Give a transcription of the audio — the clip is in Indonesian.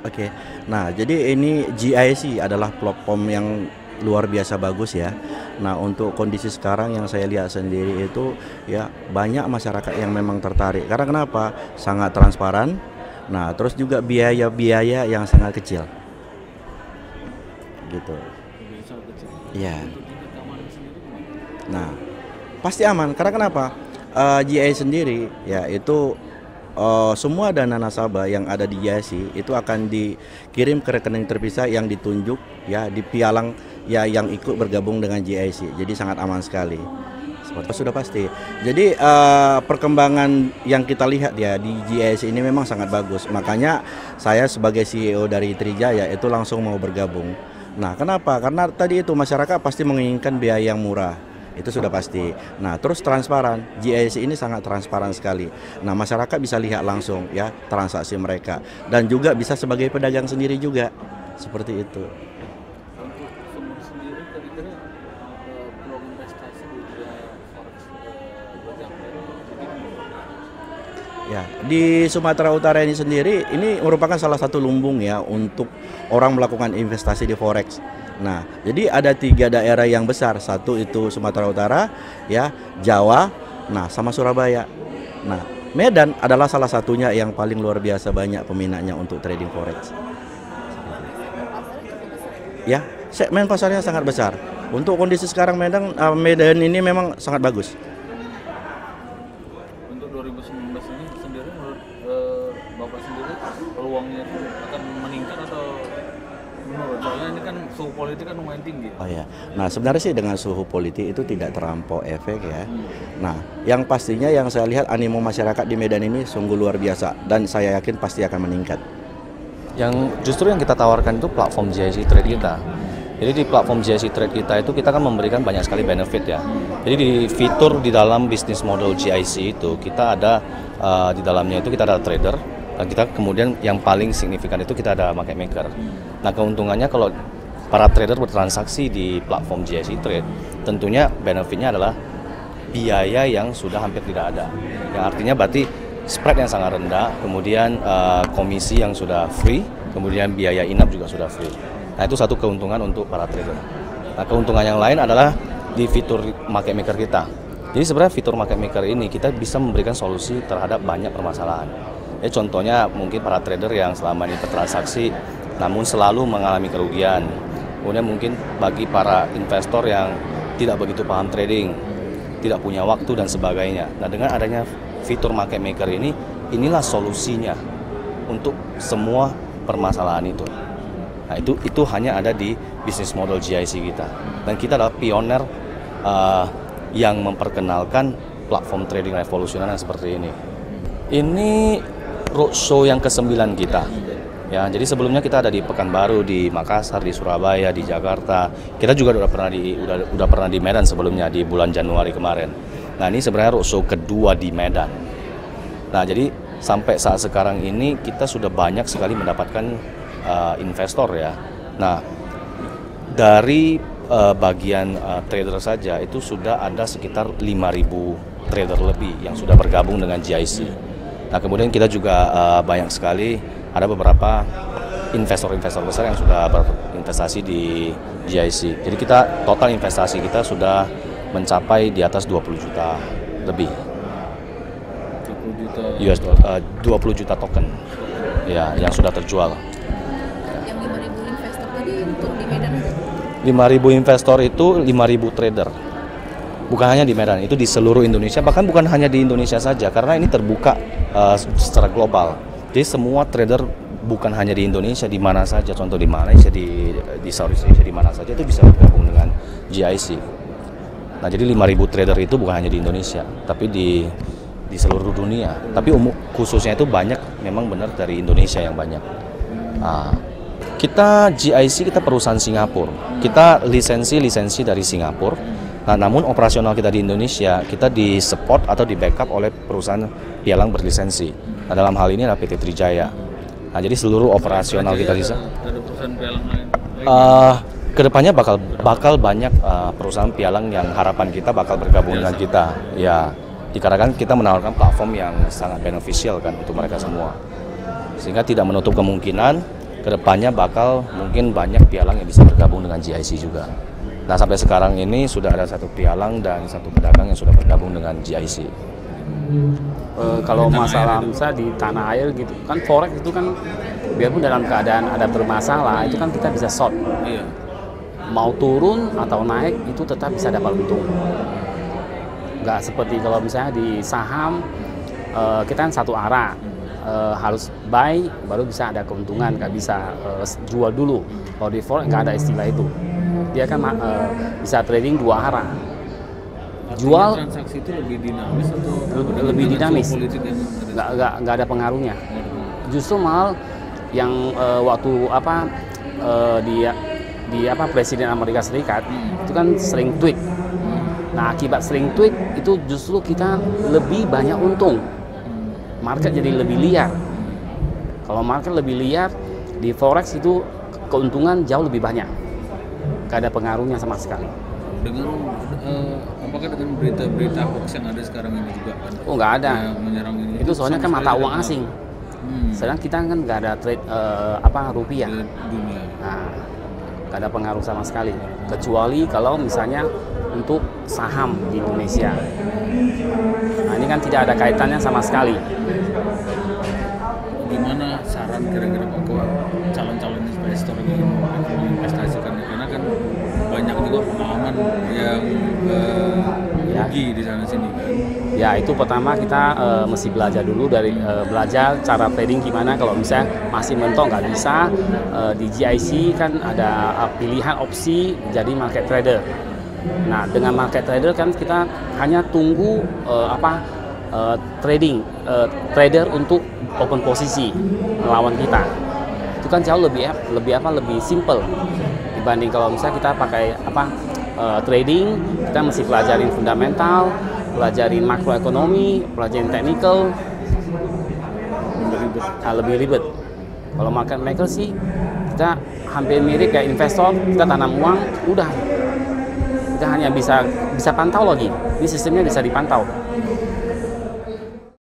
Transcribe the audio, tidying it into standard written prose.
Oke. Nah, jadi ini GIC adalah platform yang luar biasa bagus ya. Nah, untuk kondisi sekarang yang saya lihat sendiri itu ya banyak masyarakat yang memang tertarik. Karena kenapa? Sangat transparan. Nah, terus juga biaya-biaya yang sangat kecil gitu. Bisa kecil. Iya. Untuk tingkat keamanan sendiri gimana? Nah, pasti aman. Karena kenapa? GIC sendiri ya itu semua dana nasabah yang ada di GIC itu akan dikirim ke rekening terpisah yang ditunjuk ya di pialang ya yang ikut bergabung dengan GIC. Jadi sangat aman sekali. Seperti itu sudah pasti. Jadi perkembangan yang kita lihat ya di GIC ini memang sangat bagus. Makanya saya sebagai CEO dari Trijaya itu langsung mau bergabung. Nah, kenapa? Karena tadi itu masyarakat pasti menginginkan biaya yang murah. Itu sudah pasti. Nah, terus transparan. GIC ini sangat transparan sekali. Nah, masyarakat bisa lihat langsung ya transaksi mereka dan juga bisa sebagai pedagang sendiri juga. Seperti itu. Untuk sumber sendiri kira-kira peluang investasi di dunia forex buat yang baru Ya, di Sumatera Utara ini sendiri ini merupakan salah satu lumbung ya untuk orang melakukan investasi di forex. Nah, jadi ada 3 daerah yang besar. Satu itu Sumatera Utara, ya, Jawa, nah sama Surabaya. Nah, Medan adalah salah satunya yang paling luar biasa banyak peminatnya untuk trading forex. Ya, segmen pasarnya sangat besar. Untuk kondisi sekarang Medan ini memang sangat bagus. untuk 2019 ini sendiri menurut Bapak sendiri peluangnya itu akan meningkat atau menurun? Soalnya ini kan suhu politik kan lumayan tinggi. Oh ya, nah sebenarnya sih dengan suhu politik itu tidak terlampau efek ya. Nah, yang pastinya yang saya lihat animo masyarakat di Medan ini sungguh luar biasa dan saya yakin pasti akan meningkat. Yang justru yang kita tawarkan itu platform GIC Trade kita. Jadi di platform GIC Trade kita itu kita kan memberikan banyak sekali benefit ya. Jadi di fitur di dalam bisnis model GIC itu kita ada di dalamnya itu kita ada trader dan kita kemudian yang paling signifikan itu kita ada market maker. Nah, keuntungannya kalau para trader bertransaksi di platform GIC Trade, tentunya benefitnya adalah biaya yang sudah hampir tidak ada. Yang artinya berarti spread yang sangat rendah, kemudian komisi yang sudah free, kemudian biaya inap juga sudah free. Nah, itu satu keuntungan untuk para trader. Nah, keuntungan yang lain adalah di fitur market maker kita. Jadi sebenarnya fitur market maker ini kita bisa memberikan solusi terhadap banyak permasalahan. Contohnya mungkin para trader yang selama ini bertransaksi namun selalu mengalami kerugian. Kemudian mungkin bagi para investor yang tidak begitu paham trading, tidak punya waktu dan sebagainya. Nah, dengan adanya fitur market maker ini, inilah solusinya untuk semua permasalahan itu. Nah, itu hanya ada di bisnis model GIC kita. Dan kita adalah pioner yang memperkenalkan platform trading revolusioner yang seperti ini. Ini roadshow yang ke-9 kita. Ya, jadi sebelumnya kita ada di Pekanbaru, di Makassar, di Surabaya, di Jakarta. Kita juga udah pernah di Medan sebelumnya di bulan Januari kemarin. Nah, ini sebenarnya roadshow kedua di Medan. Nah, jadi sampai saat sekarang ini kita sudah banyak sekali mendapatkan investor ya. Nah, dari bagian trader saja itu sudah ada sekitar 5.000 trader lebih yang sudah bergabung dengan GIC. Nah, kemudian kita juga banyak sekali ada beberapa investor-investor besar yang sudah berinvestasi di GIC. Jadi kita total investasi kita sudah mencapai di atas 20 juta lebih. 20 juta token ya yang sudah terjual. Yang 5.000 investor tadi untuk di Medan aja? 5.000 investor itu 5.000 trader. Bukan hanya di Medan, itu di seluruh Indonesia, bahkan bukan hanya di Indonesia saja karena ini terbuka secara global. Jadi semua trader bukan hanya di Indonesia, di mana saja, contoh di Malaysia, di Southeast Asia, di mana saja itu bisa bergabung dengan GIC. Nah, jadi 5.000 trader itu bukan hanya di Indonesia, tapi di seluruh dunia. Tapi khususnya itu banyak, memang benar dari Indonesia yang banyak. Nah, kita GIC, kita perusahaan Singapura. Kita lisensi dari Singapura. Nah, namun operasional kita di Indonesia, kita di support atau di backup oleh perusahaan pialang berlisensi. Nah, dalam hal ini adalah PT Trijaya. Nah, jadi seluruh operasional kita bisa. Ada perusahaan pialang lain? Kedepannya bakal banyak perusahaan pialang yang harapan kita bakal bergabung dengan kita. Ya, dikarenakan kita menawarkan platform yang sangat beneficial kan untuk mereka semua. Sehingga tidak menutup kemungkinan kedepannya bakal mungkin banyak pialang yang bisa bergabung dengan GIC juga. Nah sampai sekarang ini sudah ada 1 pialang dan 1 pedagang yang sudah bergabung dengan GIC. Kalau masalah misalnya di tanah air gitu kan, forex itu kan biarpun dalam keadaan ada bermasalah itu kan kita bisa short. Iya. Mau turun atau naik itu tetap bisa dapat untung. Nggak seperti kalau misalnya di saham kita kan satu arah, harus buy baru bisa ada keuntungan, nggak bisa jual dulu. Kalau di forex nggak ada istilah itu, dia kan bisa trading 2 arah. Jual Transaksi itu lebih dinamis atau lebih dinamis, politik yang nggak ada pengaruhnya. Justru malah yang waktu di Presiden Amerika Serikat itu kan sering tweet. Nah akibat sering tweet itu justru kita lebih banyak untung, market jadi lebih liar. Kalau market lebih liar di forex itu keuntungan jauh lebih banyak, gak ada pengaruhnya sama sekali. dengan apakah dengan berita-berita hoax yang ada sekarang ini juga kan? Oh nggak ada. Yang menyerang ini. Itu soalnya kan sama mata sekali uang tidak asing. pengaruh. Sedang kita kan nggak ada trade rupiah. Di dunia. Nah, nggak ada pengaruh sama sekali. Kecuali kalau misalnya untuk saham di Indonesia. Nah ini kan tidak ada kaitannya sama sekali. Gimana saran kira-kira ke calon-calon investor yang ingin menginvestasikan, karena kan banyak juga pengalaman yang rugi di sana sini kan. Ya itu pertama kita mesti belajar dulu dari belajar cara trading gimana. Kalau misalnya masih mentok nggak bisa, di GIC kan ada pilihan opsi jadi market trader. Nah dengan market trader kan kita hanya tunggu trader untuk open posisi melawan kita. Itu kan jauh lebih simple dibanding kalau misalnya kita pakai trading. Kita mesti pelajarin fundamental, pelajarin makroekonomi, pelajarin technical, lebih ribet. Kalau market maker sih kita hampir mirip kayak investor, kita tanam uang, udah kita hanya bisa pantau lagi. Ini sistemnya bisa dipantau.